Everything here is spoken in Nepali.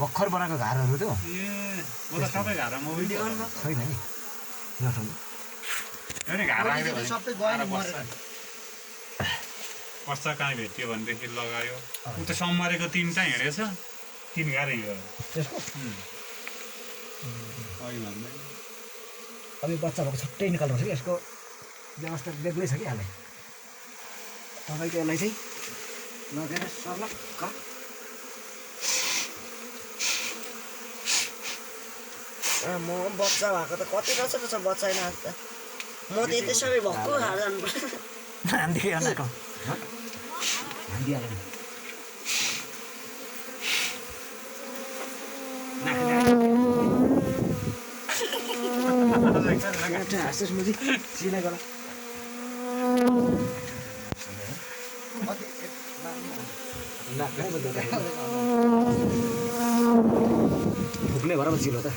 भर्खर बनाएको घरहरू त्यो म त सबै घारा म पनि छैन नि सबै गयो पर्सा कहाँ भेट्यो भनेदेखि लगायो उ त सम्मारेको 3टा हिँडेछ 3 गाह्रो हिँड्यो त्यसको अब यो बच्चा भएको छट्टै निकाल्नु छ कि यसको व्यवस्था बेग्लै छ कि हालै तपाईँको यसलाई चाहिँ लगेर सर्लक्क म बच्चा भएको त कति रहेछ बच्चा होइन आज त म त यति सबै भक्कु खाएर जानु पर्छ हान्दियो अनाको हान्दिहाल्यो हाँस्छस् मुजी सिधा गर फुक्ने भएर चिलो त